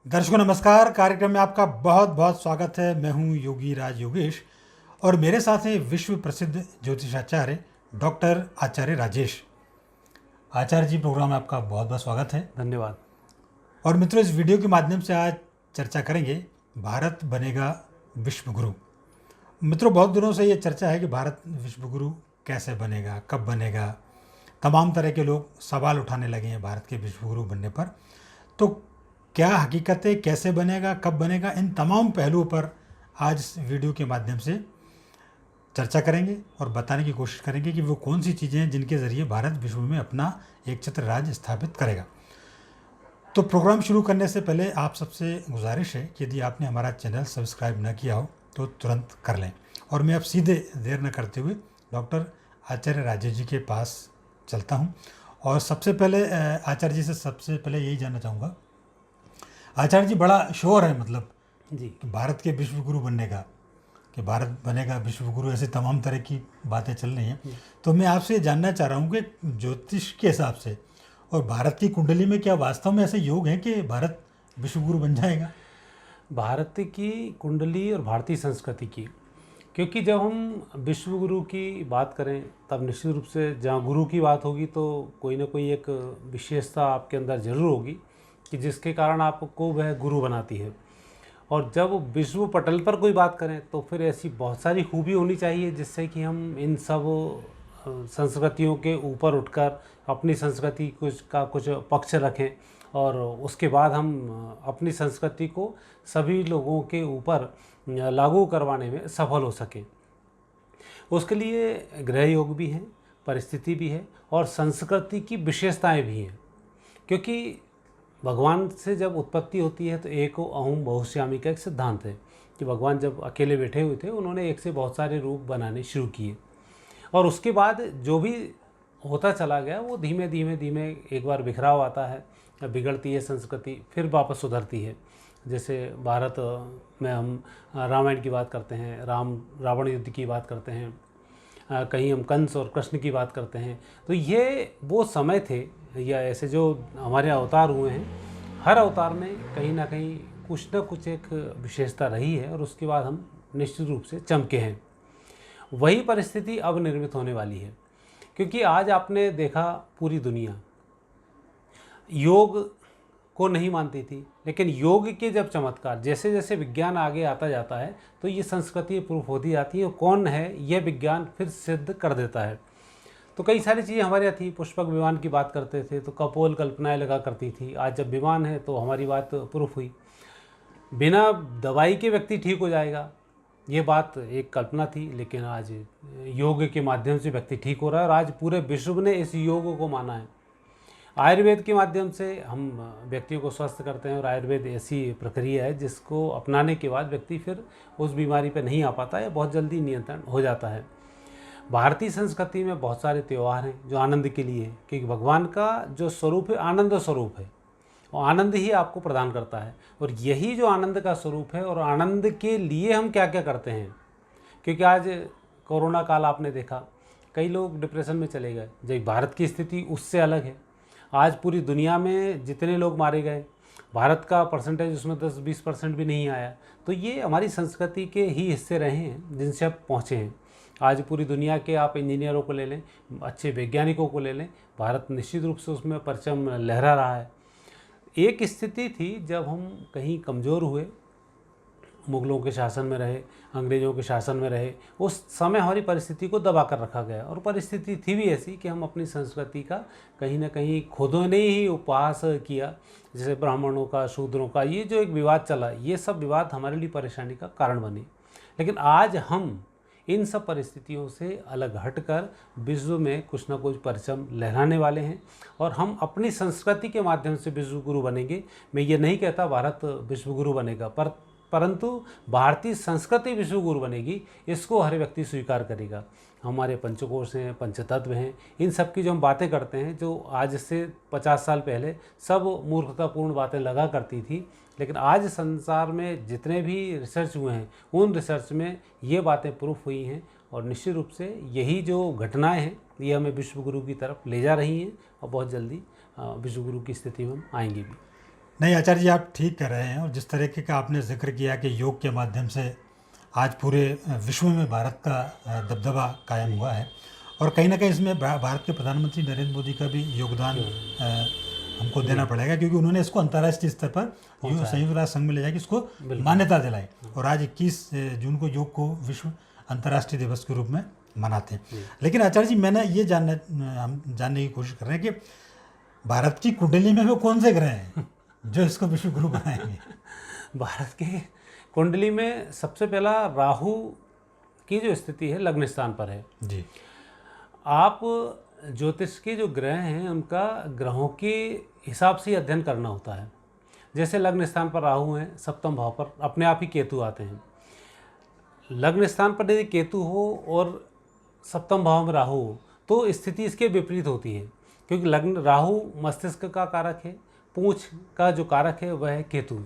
दर्शकों नमस्कार। कार्यक्रम में आपका बहुत बहुत स्वागत है। मैं हूं योगी राज योगेश और मेरे साथ हैं विश्व प्रसिद्ध ज्योतिषाचार्य डॉक्टर आचार्य राजेश। आचार्य जी, प्रोग्राम में आपका बहुत बहुत स्वागत है। धन्यवाद। और मित्रों, इस वीडियो के माध्यम से आज चर्चा करेंगे भारत बनेगा विश्व गुरु। मित्रों, बहुत दिनों से ये चर्चा है कि भारत विश्व गुरु कैसे बनेगा, कब बनेगा। तमाम तरह के लोग सवाल उठाने लगे हैं भारत के विश्व गुरु बनने पर। तो क्या हकीकत है, कैसे बनेगा, कब बनेगा, इन तमाम पहलुओं पर आज इस वीडियो के माध्यम से चर्चा करेंगे और बताने की कोशिश करेंगे कि वो कौन सी चीज़ें हैं जिनके ज़रिए भारत विश्व में अपना एक छत्र राज्य स्थापित करेगा। तो प्रोग्राम शुरू करने से पहले आप सबसे गुजारिश है कि यदि आपने हमारा चैनल सब्सक्राइब न किया हो तो तुरंत कर लें। और मैं अब सीधे देर न करते हुए डॉक्टर आचार्य राजेश जी के पास चलता हूँ। और सबसे पहले आचार्य जी से सबसे पहले यही जानना चाहूँगा, आचार्य जी, बड़ा शोर है मतलब जी। कि भारत के विश्व गुरु बनने का, कि भारत बनेगा विश्व गुरु, ऐसे तमाम तरह की बातें चल रही हैं। तो मैं आपसे जानना चाह रहा हूँ कि ज्योतिष के हिसाब से और भारत की कुंडली में क्या वास्तव में ऐसे योग हैं कि भारत विश्व गुरु बन जाएगा? भारत की कुंडली और भारतीय संस्कृति की, क्योंकि जब हम विश्व गुरु की बात करें तब निश्चित रूप से जहाँ गुरु की बात होगी तो कोई ना कोई एक विशेषता आपके अंदर जरूर होगी कि जिसके कारण आपको वह गुरु बनाती है। और जब विश्व पटल पर कोई बात करें तो फिर ऐसी बहुत सारी खूबी होनी चाहिए जिससे कि हम इन सब संस्कृतियों के ऊपर उठकर अपनी संस्कृति कुछ पक्ष रखें और उसके बाद हम अपनी संस्कृति को सभी लोगों के ऊपर लागू करवाने में सफल हो सकें। उसके लिए ग्रह योग भी हैं, परिस्थिति भी है और संस्कृति की विशेषताएं भी हैं। क्योंकि भगवान से जब उत्पत्ति होती है तो एको अहम बहुश्यामी का एक सिद्धांत है कि भगवान जब अकेले बैठे हुए थे उन्होंने एक से बहुत सारे रूप बनाने शुरू किए और उसके बाद जो भी होता चला गया वो धीमे धीमे धीमे एक बार बिखराव आता है, बिगड़ती है संस्कृति, फिर वापस सुधरती है। जैसे भारत में हम रामायण की बात करते हैं, राम रावण युद्ध की बात करते हैं, कहीं हम कंस और कृष्ण की बात करते हैं। तो ये वो समय थे या ऐसे जो हमारे अवतार हुए हैं, हर अवतार में कहीं ना कहीं कुछ ना कुछ एक विशेषता रही है और उसके बाद हम निश्चित रूप से चमके हैं। वही परिस्थिति अब निर्मित होने वाली है, क्योंकि आज आपने देखा पूरी दुनिया योग को नहीं मानती थी, लेकिन योग के जब चमत्कार जैसे जैसे विज्ञान आगे आता जाता है तो ये संस्कृति प्रूफ होती जाती है और कौन है यह विज्ञान फिर सिद्ध कर देता है। तो कई सारी चीज़ें हमारे यहाँ थी, पुष्पक विमान की बात करते थे तो कपोल कल्पनाएं लगा करती थी, आज जब विमान है तो हमारी बात प्रूफ हुई। बिना दवाई के व्यक्ति ठीक हो जाएगा, ये बात एक कल्पना थी, लेकिन आज योग के माध्यम से व्यक्ति ठीक हो रहा है और आज पूरे विश्व ने इस योग को माना है। आयुर्वेद के माध्यम से हम व्यक्तियों को स्वस्थ करते हैं और आयुर्वेद ऐसी प्रक्रिया है जिसको अपनाने के बाद व्यक्ति फिर उस बीमारी पर नहीं आ पाता या बहुत जल्दी नियंत्रण हो जाता है। भारतीय संस्कृति में बहुत सारे त्यौहार हैं जो आनंद के लिए है, क्योंकि भगवान का जो स्वरूप है आनंद स्वरूप है और आनंद ही आपको प्रदान करता है। और यही जो आनंद का स्वरूप है और आनंद के लिए हम क्या क्या करते हैं, क्योंकि आज कोरोना काल आपने देखा कई लोग डिप्रेशन में चले गए, जब भारत की स्थिति उससे अलग है। आज पूरी दुनिया में जितने लोग मारे गए, भारत का परसेंटेज उसमें 10-20% भी नहीं आया। तो ये हमारी संस्कृति के ही हिस्से रहे हैं जिनसे आप पहुँचे हैं। आज पूरी दुनिया के आप इंजीनियरों को ले लें, अच्छे वैज्ञानिकों को ले लें, भारत निश्चित रूप से उसमें परचम लहरा रहा है। एक स्थिति थी जब हम कहीं कमज़ोर हुए, मुग़लों के शासन में रहे, अंग्रेज़ों के शासन में रहे, उस समय हमारी परिस्थिति को दबा कर रखा गया और परिस्थिति थी भी ऐसी कि हम अपनी संस्कृति का कहीं ना कहीं खुदों ने ही उपहास किया। जैसे ब्राह्मणों का, शूद्रों का ये जो एक विवाद चला, ये सब विवाद हमारे लिए परेशानी का कारण बने। लेकिन आज हम इन सब परिस्थितियों से अलग हटकर विश्व में कुछ ना कुछ परचम लहराने वाले हैं और हम अपनी संस्कृति के माध्यम से विश्व गुरु बनेंगे। मैं ये नहीं कहता भारत विश्व गुरु बनेगा, परंतु भारतीय संस्कृति विश्व गुरु बनेगी, इसको हर व्यक्ति स्वीकार करेगा। हमारे पंचकोश हैं, पंचतत्व हैं, इन सब की जो हम बातें करते हैं, जो आज से 50 साल पहले सब मूर्खतापूर्ण बातें लगा करती थी, लेकिन आज संसार में जितने भी रिसर्च हुए हैं उन रिसर्च में ये बातें प्रूफ हुई हैं और निश्चित रूप से यही जो घटनाएं हैं ये हमें विश्व गुरु की तरफ ले जा रही हैं और बहुत जल्दी विश्व गुरु की स्थिति में हम आएंगे भी। नहीं आचार्य जी, आप ठीक कह रहे हैं। और जिस तरीके का आपने जिक्र किया कि योग के माध्यम से आज पूरे विश्व में भारत का दबदबा कायम हुआ है, और कहीं ना कहीं इसमें भारत के प्रधानमंत्री नरेंद्र मोदी का भी योगदान हमको देना पड़ेगा, क्योंकि उन्होंने इसको अंतर्राष्ट्रीय स्तर पर संयुक्त राष्ट्र संघ में ले जाकर इसको मान्यता दिलाई। और आज 21 जून को योग को विश्व अंतर्राष्ट्रीय दिवस के रूप में मनाते हैं। लेकिन आचार्य जी, मैंने ये हम जानने की कोशिश कर रहे हैं कि भारत की कुंडली में वो कौन से ग्रह हैं जो इसको विश्व गुरु बनाएंगे? भारत की कुंडली में सबसे पहला राहु की जो स्थिति है लग्न स्थान पर है जी। आप ज्योतिष के जो ग्रह हैं उनका ग्रहों के हिसाब से ही अध्ययन करना होता है। जैसे लग्न स्थान पर राहु हैं, सप्तम भाव पर अपने आप ही केतु आते हैं। लग्न स्थान पर यदि केतु हो और सप्तम भाव में राहु हो तो स्थिति इसके विपरीत होती है, क्योंकि लग्न राहु मस्तिष्क का कारक है, पूंछ का जो कारक है वह है केतु।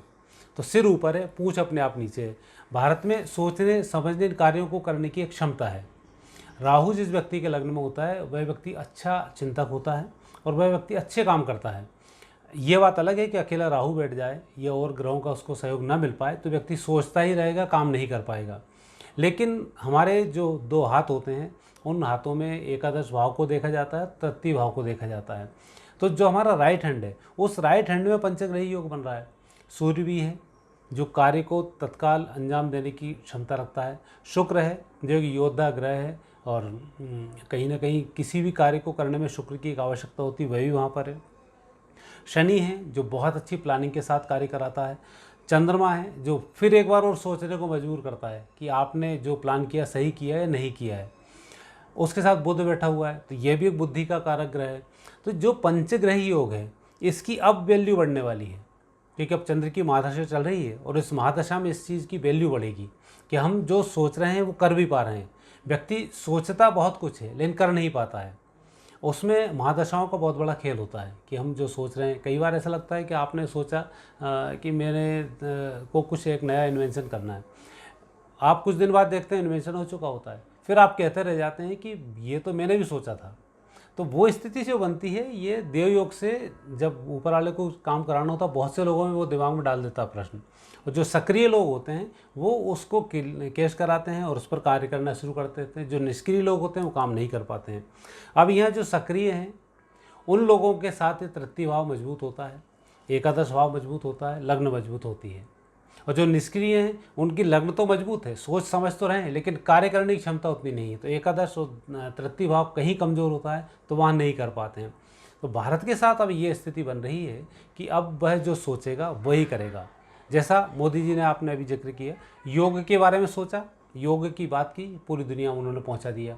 तो सिर ऊपर है, पूंछ अपने आप नीचे है। भारत में सोचने समझने कार्यों को करने की एक क्षमता है। राहु जिस व्यक्ति के लग्न में होता है वह व्यक्ति अच्छा चिंतक होता है और वह व्यक्ति अच्छे काम करता है। ये बात अलग है कि अकेला राहु बैठ जाए या और ग्रहों का उसको सहयोग ना मिल पाए तो व्यक्ति सोचता ही रहेगा, काम नहीं कर पाएगा। लेकिन हमारे जो 2 हाथ होते हैं उन हाथों में एकादश भाव को देखा जाता है, तृतीय भाव को देखा जाता है। तो जो हमारा राइट हैंड है उस राइट हैंड में पंचग्रही योग बन रहा है। सूर्य भी है जो कार्य को तत्काल अंजाम देने की क्षमता रखता है। शुक्र है जो कि योद्धा ग्रह है और कहीं ना कहीं किसी भी कार्य को करने में शुक्र की एक आवश्यकता होती है, वह भी वहाँ पर है। शनि है जो बहुत अच्छी प्लानिंग के साथ कार्य कराता है। चंद्रमा है जो फिर एक बार और सोचने को मजबूर करता है कि आपने जो प्लान किया सही किया है नहीं किया है। उसके साथ बुध बैठा हुआ है तो यह भी एक बुद्धि का कारक ग्रह है। तो जो पंचग्रही योग है इसकी अब वैल्यू बढ़ने वाली है, क्योंकि अब चंद्र की महादशा चल रही है और इस महादशा में इस चीज़ की वैल्यू बढ़ेगी कि हम जो सोच रहे हैं वो कर भी पा रहे हैं। व्यक्ति सोचता बहुत कुछ है लेकिन कर नहीं पाता है। उसमें महादशाओं का बहुत बड़ा खेल होता है कि हम जो सोच रहे हैं, कई बार ऐसा लगता है कि आपने सोचा कि मैंने को कुछ एक नया इन्वेंशन करना है, आप कुछ दिन बाद देखते हैं इन्वेंशन हो चुका होता है, फिर आप कहते रह जाते हैं कि ये तो मैंने भी सोचा था। तो वो स्थिति जो बनती है ये देवयोग से जब ऊपर वाले को काम कराना होता है बहुत से लोगों में वो दिमाग में डाल देता है प्रश्न, और जो सक्रिय लोग होते हैं वो उसको कैश कराते हैं और उस पर कार्य करना शुरू कर देते हैं। जो निष्क्रिय लोग होते हैं वो काम नहीं कर पाते हैं। अब यहाँ जो सक्रिय हैं उन लोगों के साथ तृतीय भाव मजबूत होता है, एकादश भाव मजबूत होता है, लग्न मजबूत होती है। और जो निष्क्रिय हैं उनकी लग्न तो मजबूत है, सोच समझ तो रहे हैं लेकिन कार्य करने की क्षमता उतनी नहीं है। तो एकादश और तृतीय भाव कहीं कमज़ोर होता है तो वहाँ नहीं कर पाते हैं। तो भारत के साथ अब ये स्थिति बन रही है कि अब वह जो सोचेगा वही करेगा। जैसा मोदी जी ने आपने अभी जिक्र किया, योग के बारे में सोचा, योग की बात की, पूरी दुनिया में उन्होंने पहुँचा दिया।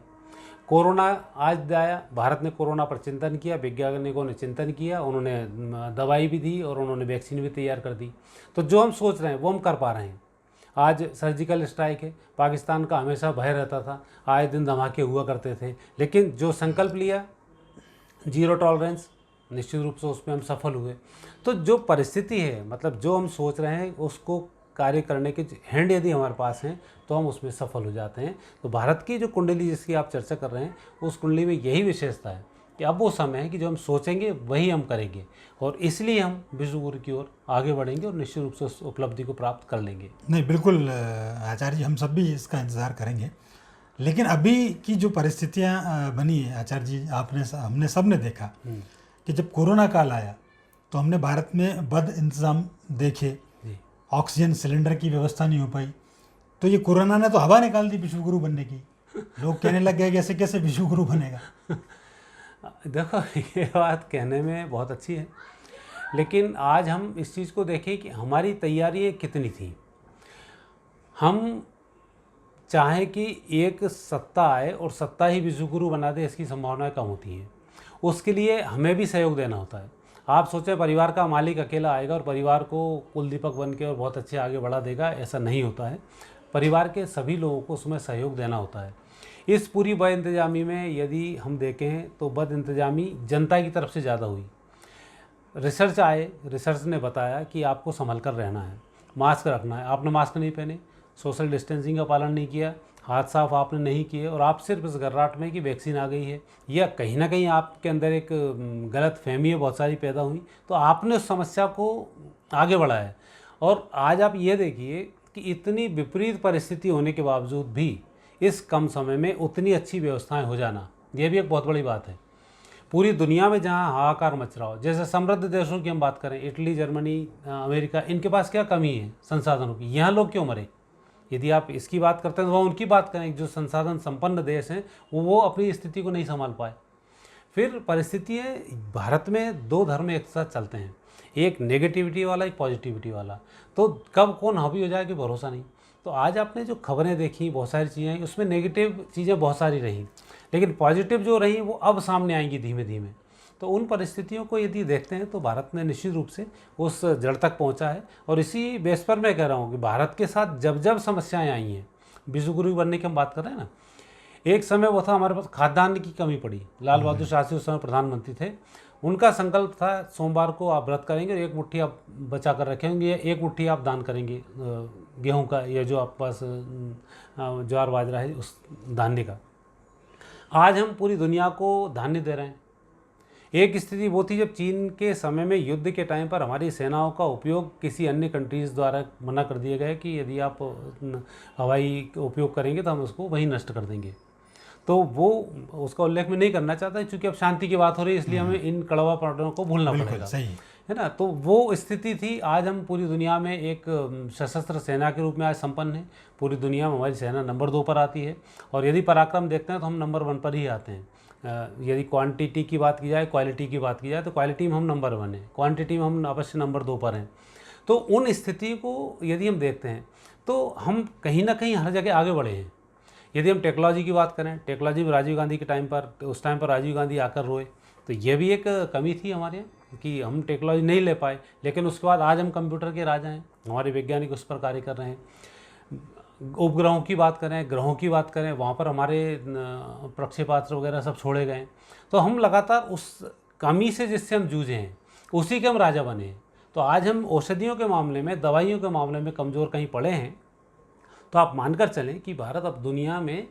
कोरोना आज आया, भारत ने कोरोना पर चिंतन किया, वैज्ञानिकों ने चिंतन किया, उन्होंने दवाई भी दी और उन्होंने वैक्सीन भी तैयार कर दी। तो जो हम सोच रहे हैं वो हम कर पा रहे हैं। आज सर्जिकल स्ट्राइक है, पाकिस्तान का हमेशा भय रहता था, आए दिन धमाके हुआ करते थे, लेकिन जो संकल्प लिया जीरो टॉलरेंस, निश्चित रूप से उसमें हम सफल हुए। तो जो परिस्थिति है, मतलब जो हम सोच रहे हैं उसको कार्य करने के हैंड यदि हमारे पास हैं तो हम उसमें सफल हो जाते हैं। तो भारत की जो कुंडली जिसकी आप चर्चा कर रहे हैं उस कुंडली में यही विशेषता है कि अब वो समय है कि जो हम सोचेंगे वही हम करेंगे, और इसलिए हम विश्व गुरु की ओर आगे बढ़ेंगे और निश्चित रूप से उस उपलब्धि को प्राप्त कर लेंगे। नहीं, बिल्कुल आचार्य जी, हम सब भी इसका इंतज़ार करेंगे। लेकिन अभी की जो परिस्थितियाँ बनी है आचार्य जी, हमने सब ने देखा कि जब कोरोना काल आया तो हमने भारत में बद इंतज़ाम देखे, ऑक्सीजन सिलेंडर की व्यवस्था नहीं हो पाई, तो ये कोरोना ने तो हवा निकाल दी विश्व गुरु बनने की। लोग कहने लग गए कि ऐसे कैसे विश्व गुरु बनेगा। देखो ये बात कहने में बहुत अच्छी है, लेकिन आज हम इस चीज़ को देखें कि हमारी तैयारियाँ कितनी थी। हम चाहें कि एक सत्ता आए और सत्ता ही विश्व गुरु बना दे, इसकी संभावनाएं कम होती हैं। उसके लिए हमें भी सहयोग देना होता है। आप सोचें परिवार का मालिक अकेला आएगा और परिवार को कुलदीपक बन के और बहुत अच्छे आगे बढ़ा देगा, ऐसा नहीं होता है। परिवार के सभी लोगों को उसमें सहयोग देना होता है। इस पूरी बद इंतजामी में यदि हम देखें तो बद इंतजामी जनता की तरफ से ज़्यादा हुई। रिसर्च आए, रिसर्च ने बताया कि आपको संभल कर रहना है, मास्क रखना है, आपने मास्क नहीं पहने, सोशल डिस्टेंसिंग का पालन नहीं किया, हाथ साफ आपने नहीं किए और आप सिर्फ इस गर्राट में कि वैक्सीन आ गई है, या कहीं ना कहीं आपके अंदर एक गलत फहमी बहुत सारी पैदा हुई, तो आपने उस समस्या को आगे बढ़ाया। और आज आप ये देखिए कि इतनी विपरीत परिस्थिति होने के बावजूद भी इस कम समय में उतनी अच्छी व्यवस्थाएं हो जाना, ये भी एक बहुत बड़ी बात है। पूरी दुनिया में जहां हाहाकार मच रहा हो, जैसे समृद्ध देशों की हम बात करें, इटली, जर्मनी, अमेरिका, इनके पास क्या कमी है संसाधनों की, यहाँ लोग क्यों मरे? यदि आप इसकी बात करते हैं तो वह उनकी बात करें, जो संसाधन संपन्न देश हैं वो अपनी स्थिति को नहीं संभाल पाए। फिर परिस्थिति है, भारत में दो धर्म एक साथ चलते हैं, एक नेगेटिविटी वाला, एक पॉजिटिविटी वाला, तो कब कौन हावी हो जाए कि भरोसा नहीं। तो आज आपने जो खबरें देखी, बहुत सारी चीज़ें आई, उसमें नेगेटिव चीज़ें बहुत सारी रहीं, लेकिन पॉजिटिव जो रही वो अब सामने आएंगी धीमे धीमे। तो उन परिस्थितियों को यदि देखते हैं तो भारत ने निश्चित रूप से उस जड़ तक पहुंचा है। और इसी बेस पर मैं कह रहा हूं कि भारत के साथ जब जब समस्याएं आई हैं, विश्वगुरु बनने की हम बात कर रहे हैं ना, एक समय वो था हमारे पास खाद्यान्न की कमी पड़ी। लाल बहादुर शास्त्री उस समय प्रधानमंत्री थे, उनका संकल्प था सोमवार को आप व्रत करेंगे और एक मुट्ठी आप बचा कर रखेंगे, एक मुट्ठी आप दान करेंगे गेहूं का, या जो आपके पास ज्वार बाजरा है उस धान्य का। आज हम पूरी दुनिया को धान्य दे रहे हैं। एक स्थिति वो थी जब चीन के समय में युद्ध के टाइम पर हमारी सेनाओं का उपयोग किसी अन्य कंट्रीज़ द्वारा मना कर दिया गया कि यदि आप हवाई उपयोग करेंगे तो हम उसको वहीं नष्ट कर देंगे। तो वो उसका उल्लेख मैं नहीं करना चाहता, क्योंकि अब शांति की बात हो रही है, इसलिए हमें इन कड़वा पाठों को भूलना पड़ेगा, सही है ना। तो वो स्थिति थी। आज हम पूरी दुनिया में एक सशस्त्र सेना के रूप में आज संपन्न है। पूरी दुनिया में हमारी सेना नंबर 2 पर आती है, और यदि पराक्रम देखते हैं तो हम नंबर 1 पर ही आते हैं। यदि क्वांटिटी की बात की जाए, क्वालिटी की बात की जाए, तो क्वालिटी में हम नंबर 1 हैं, क्वांटिटी में हम अवश्य नंबर 2 पर हैं। तो उन स्थिति को यदि हम देखते हैं तो हम कहीं ना कहीं हर जगह आगे बढ़े हैं। यदि हम टेक्नोलॉजी की बात करें, टेक्नोलॉजी में राजीव गांधी के टाइम पर, उस टाइम पर राजीव गांधी आकर रोए, तो ये भी एक कमी थी हमारे यहाँ कि हम टेक्नोलॉजी नहीं ले पाए। लेकिन उसके बाद आज हम कंप्यूटर के राजा हैं, हमारे वैज्ञानिक उस पर कार्य कर रहे हैं। उपग्रहों की बात करें, ग्रहों की बात करें, वहाँ पर हमारे प्रक्षेपास्त्र वगैरह सब छोड़े गए हैं। तो हम लगातार उस कमी से जिससे हम जूझे हैं उसी के हम राजा बने हैं। तो आज हम औषधियों के मामले में, दवाइयों के मामले में कमज़ोर कहीं पड़े हैं, तो आप मानकर चलें कि भारत अब दुनिया में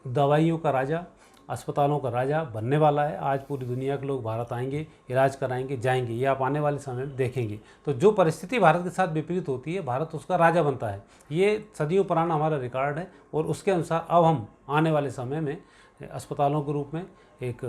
दवाइयों का राजा, अस्पतालों का राजा बनने वाला है। आज पूरी दुनिया के लोग भारत आएंगे, इलाज कराएंगे, जाएंगे, ये आप आने वाले समय में देखेंगे। तो जो परिस्थिति भारत के साथ विपरीत होती है, भारत उसका राजा बनता है। ये सदियों पुराना हमारा रिकॉर्ड है, और उसके अनुसार अब हम आने वाले समय में अस्पतालों के रूप में, एक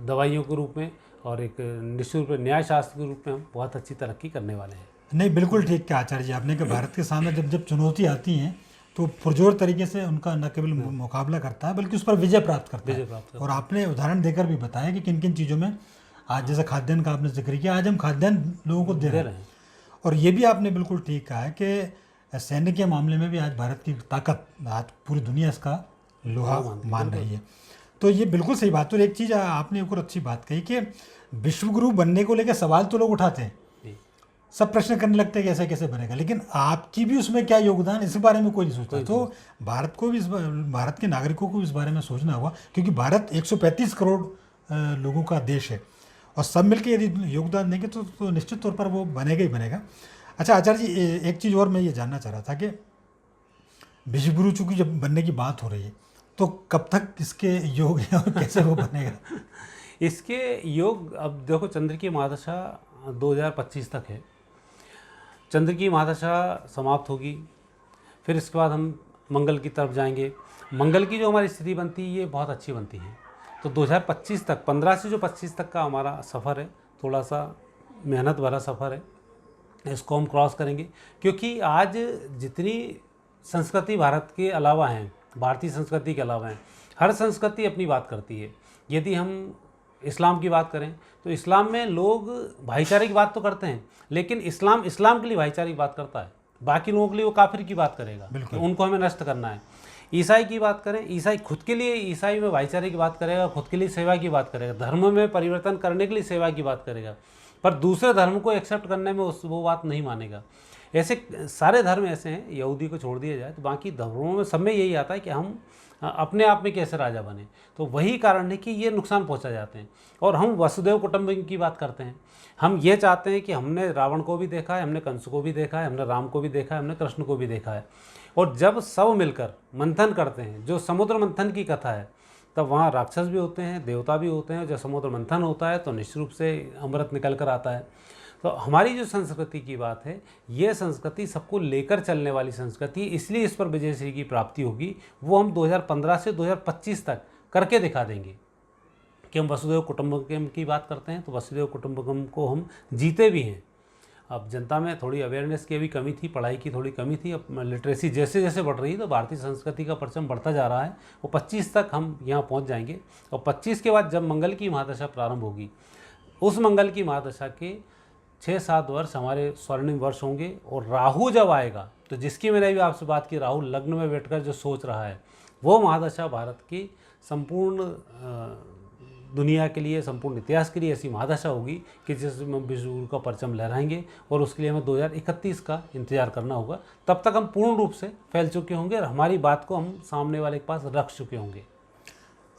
दवाइयों के रूप में, और एक निश्चित रूप से न्याय शास्त्र के रूप में हम बहुत अच्छी तरक्की करने वाले हैं। नहीं, बिल्कुल ठीक कहा आचार्य जी आपने कि भारत के सामने जब जब चुनौती आती हैं तो पुरजोर तरीके से उनका न केवल मुकाबला करता है बल्कि उस पर विजय प्राप्त करता है। और आपने उदाहरण देकर भी बताया कि किन किन चीज़ों में, आज जैसे खाद्यान्न का आपने जिक्र किया, आज हम खाद्यान्न लोगों को दे रहे हैं। और ये भी आपने बिल्कुल ठीक कहा है कि सैन्य के मामले में भी आज भारत की ताकत, आज पूरी दुनिया इसका लोहा मान रही है। तो ये बिल्कुल सही बात। और एक चीज़ आपने एक और अच्छी बात कही कि विश्वगुरु बनने को लेकर सवाल तो लोग उठाते हैं, सब प्रश्न करने लगते हैं कि ऐसा कैसे बनेगा, लेकिन आपकी भी उसमें क्या योगदान, इस बारे में कोई नहीं सोचता। तो भारत को भी, भारत के नागरिकों को इस बारे में सोचना होगा, क्योंकि भारत 135 करोड़ लोगों का देश है, और सब मिलकर यदि योगदान देंगे तो निश्चित तौर पर वो बनेगा ही बनेगा। अच्छा आचार्य जी, एक चीज़ और मैं ये जानना चाह रहा था कि विश्वगुरु चूँकि जब बनने की बात हो रही है, तो कब तक इसके योग है और कैसे वो बनेगा? इसके योग, अब देखो, चंद्र की महादशा 2025 तक है। चंद्र की महादशा समाप्त होगी, फिर इसके बाद हम मंगल की तरफ जाएंगे। मंगल की जो हमारी स्थिति बनती है ये बहुत अच्छी बनती है। तो 2025 तक, 15 से जो 25 तक का हमारा सफ़र है, थोड़ा सा मेहनत भरा सफ़र है, इसको हम क्रॉस करेंगे। क्योंकि आज जितनी संस्कृति भारत के अलावा हैं, भारतीय संस्कृति के अलावा हैं, हर संस्कृति अपनी बात करती है। यदि हम इस्लाम की बात करें तो इस्लाम में लोग भाईचारे की बात तो करते हैं, लेकिन इस्लाम के लिए भाईचारे की बात करता है, बाकी लोगों के लिए वो काफिर की बात करेगा कि उनको हमें नष्ट करना है। ईसाई की बात करें, ईसाई खुद के लिए, ईसाई में भाईचारे की बात करेगा, खुद के लिए सेवा की बात करेगा, धर्म में परिवर्तन करने के लिए सेवा की बात करेगा, पर दूसरे धर्म को एक्सेप्ट करने में वो बात नहीं मानेगा। ऐसे सारे धर्म ऐसे हैं, यहूदी को छोड़ दिया जाए तो बाकी धर्मों में सब में यही आता है कि हम अपने आप में कैसे राजा बने। तो वही कारण है कि ये नुकसान पहुंचा जाते हैं। और हम वसुदेव कुटुंबकम की बात करते हैं, हम ये चाहते हैं कि हमने रावण को भी देखा है, हमने कंस को भी देखा है, हमने राम को भी देखा है, हमने कृष्ण को भी देखा है। और जब सब मिलकर मंथन करते हैं, जो समुद्र मंथन की कथा है, तब वहाँ राक्षस भी होते हैं, देवता भी होते हैं। जब समुद्र मंथन होता है तो निश्चित रूप से अमृत निकल कर आता है। तो हमारी जो संस्कृति की बात है, ये संस्कृति सबको लेकर चलने वाली संस्कृति है, इसलिए इस पर विजयश्री की प्राप्ति होगी। वो हम 2015 से 2025 तक करके दिखा देंगे कि हम वसुदेव कुटुंबकम की बात करते हैं, तो वसुदेव कुटुंबकम को हम जीते भी हैं। अब जनता में थोड़ी अवेयरनेस की अभी कमी थी, पढ़ाई की थोड़ी कमी थी। अब लिटरेसी जैसे जैसे बढ़ रही है तो भारतीय संस्कृति का परचम बढ़ता जा रहा है। वो 25 तक हम यहाँ पहुँच जाएंगे, और 25 के बाद जब मंगल की महादशा प्रारंभ होगी, उस मंगल की महादशा के 6-7 वर्ष हमारे स्वर्णिम वर्ष होंगे। और राहु जब आएगा, तो जिसकी मैंने अभी आपसे बात की, राहु लग्न में बैठकर जो सोच रहा है, वो महादशा भारत की संपूर्ण दुनिया के लिए, संपूर्ण इतिहास के लिए ऐसी महादशा होगी कि जिसमें हम विश्व गुरु का परचम लहराएंगे। और उसके लिए हमें 2031 का इंतजार करना होगा। तब तक हम पूर्ण रूप से फैल चुके होंगे और हमारी बात को हम सामने वाले के पास रख चुके होंगे।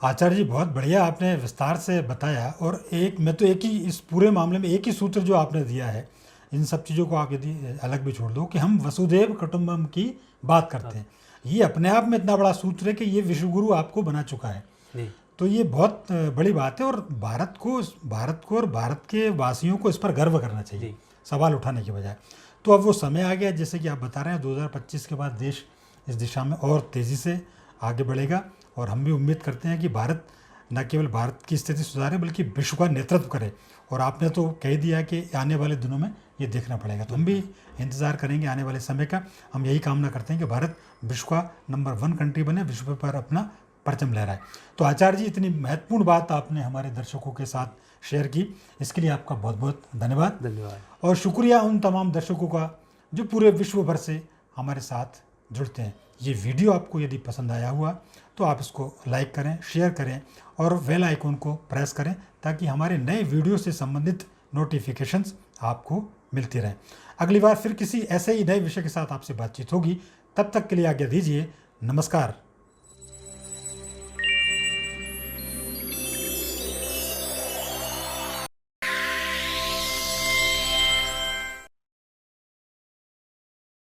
आचार्य जी, बहुत बढ़िया आपने विस्तार से बताया। और मैं तो एक ही इस पूरे मामले में एक ही सूत्र जो आपने दिया है, इन सब चीज़ों को आप यदि अलग भी छोड़ दो, कि हम वसुदेव कुटुंबकम की बात करते हैं, ये अपने आप में इतना बड़ा सूत्र है कि ये विश्वगुरु आपको बना चुका है। तो ये बहुत बड़ी बात है, और भारत को और भारत के वासियों को इस पर गर्व करना चाहिए, सवाल उठाने के बजाय। तो अब वो समय आ गया, जैसे कि आप बता रहे हैं, 2025 के बाद देश इस दिशा में और तेज़ी से आगे बढ़ेगा। और हम भी उम्मीद करते हैं कि भारत न केवल भारत की स्थिति सुधारे, बल्कि विश्व का नेतृत्व करे। और आपने तो कह दिया कि आने वाले दिनों में ये देखना पड़ेगा, तो हम भी इंतज़ार करेंगे आने वाले समय का। हम यही कामना करते हैं कि भारत विश्व का नंबर 1 कंट्री बने, विश्व पर अपना परचम लहराए। तो आचार्य जी, इतनी महत्वपूर्ण बात आपने हमारे दर्शकों के साथ शेयर की, इसके लिए आपका बहुत बहुत धन्यवाद। और शुक्रिया उन तमाम दर्शकों का जो पूरे विश्व भर से हमारे साथ जुड़ते हैं। ये वीडियो आपको यदि पसंद आया हुआ तो आप इसको लाइक करें, शेयर करें और बेल आइकन को प्रेस करें, ताकि हमारे नए वीडियो से संबंधित नोटिफिकेशंस आपको मिलती रहें। अगली बार फिर किसी ऐसे ही नए विषय के साथ आपसे बातचीत होगी। तब तक के लिए आज्ञा दीजिए। नमस्कार।